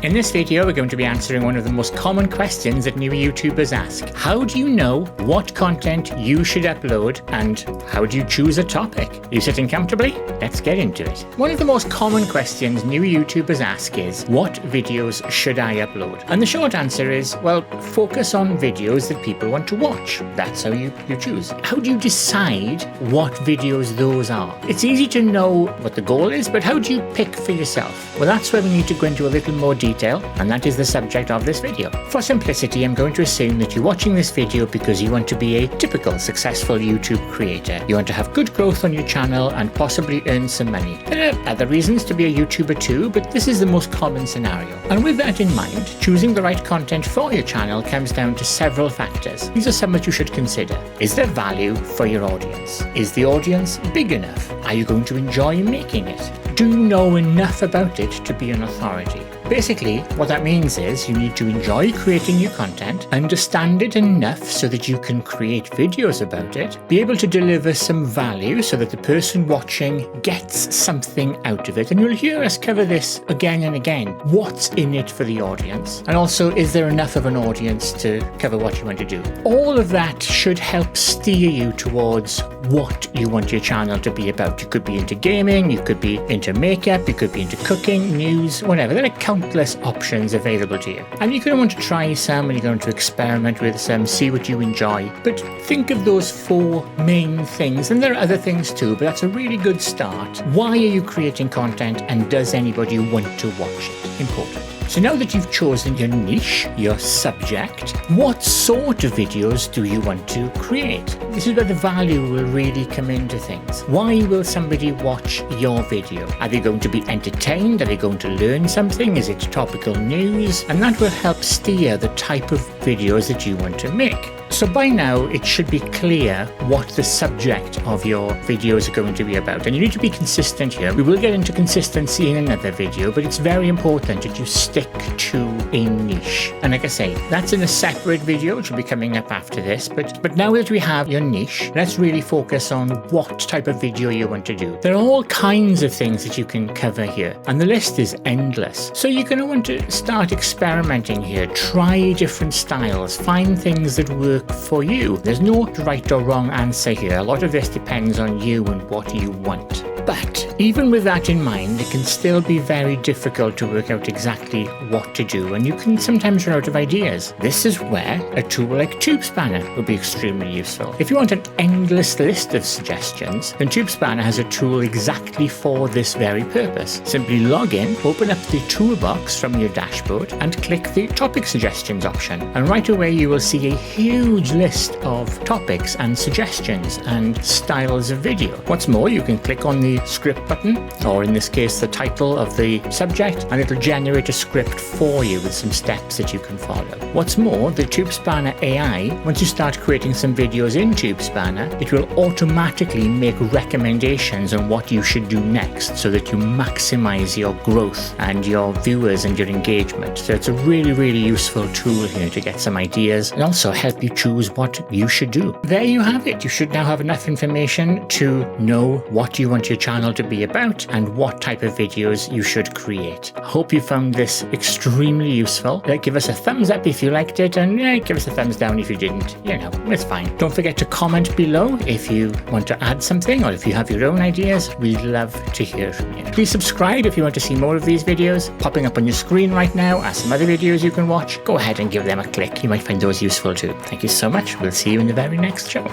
In this video, we're going to be answering one of the most common questions that new YouTubers ask. How do you know what content you should upload, and how do you choose a topic? Are you sitting comfortably? Let's get into it. One of the most common questions new YouTubers ask is, what videos should I upload? And the short answer is, well, focus on videos that people want to watch. That's how you choose. How do you decide what videos those are? It's easy to know what the goal is, but how do you pick for yourself? Well, that's where we need to go into a little more detail, and that is the subject of this video. For simplicity, I'm going to assume that you're watching this video because you want to be a typical successful YouTube creator. You want to have good growth on your channel and possibly earn some money. There are other reasons to be a YouTuber too, but this is the most common scenario. And with that in mind, choosing the right content for your channel comes down to several factors. These are some that you should consider. Is there value for your audience? Is the audience big enough? Are you going to enjoy making it? Do you know enough about it to be an authority? Basically, what that means is you need to enjoy creating new content, understand it enough so that you can create videos about it, be able to deliver some value so that the person watching gets something out of it. And you'll hear us cover this again and again. What's in it for the audience? And also, is there enough of an audience to cover what you want to do? All of that should help steer you towards what you want your channel to be about. You could be into gaming, you could be into makeup, you could be into cooking, news, whatever. There are countless options available to you. And you're going to want to try some, and you're going to experiment with some, see what you enjoy. But think of those four main things, and there are other things too, but that's a really good start. Why are you creating content, and does anybody want to watch it? Important. So now that you've chosen your niche, your subject, what sort of videos do you want to create? This is where the value will really come into things. Why will somebody watch your video? Are they going to be entertained? Are they going to learn something? Is it topical news? And that will help steer the type of videos that you want to make. So by now, it should be clear what the subject of your videos are going to be about. And you need to be consistent here. We will get into consistency in another video, but it's very important that you stick to a niche. And like I say, that's in a separate video, which will be coming up after this. But now that we have your niche, let's really focus on what type of video you want to do. There are all kinds of things that you can cover here, and the list is endless. So you're going to want to start experimenting here. Try different styles. Find things that work for you. There's no right or wrong answer here. A lot of this depends on you and what you want. But even with that in mind, it can still be very difficult to work out exactly what to do, and you can sometimes run out of ideas. This is where a tool like TubeSpanner will be extremely useful. If you want an endless list of suggestions, then TubeSpanner has a tool exactly for this very purpose. Simply log in, open up the toolbox from your dashboard, and click the topic suggestions option. And right away you will see a huge list of topics and suggestions and styles of video. What's more, you can click on the script button, or in this case the title of the subject, and it'll generate a script for you with some steps that you can follow. What's more, the TubeSpanner AI, once you start creating some videos in TubeSpanner, it will automatically make recommendations on what you should do next so that you maximize your growth and your viewers and your engagement. So it's a really, really useful tool here to get some ideas and also help you choose what you should do. There you have it. You should now have enough information to know what you want your channel to be about and what type of videos you should create. I hope you found this extremely useful. Give us a thumbs up if you liked it, and give us a thumbs down if you didn't. It's fine. Don't forget to comment below if you want to add something, or if you have your own ideas. We'd love to hear from you. Please subscribe if you want to see more of these videos. Popping up on your screen right now are some other videos you can watch. Go ahead and give them a click. You might find those useful too. Thank you so much. We'll see you in the very next show.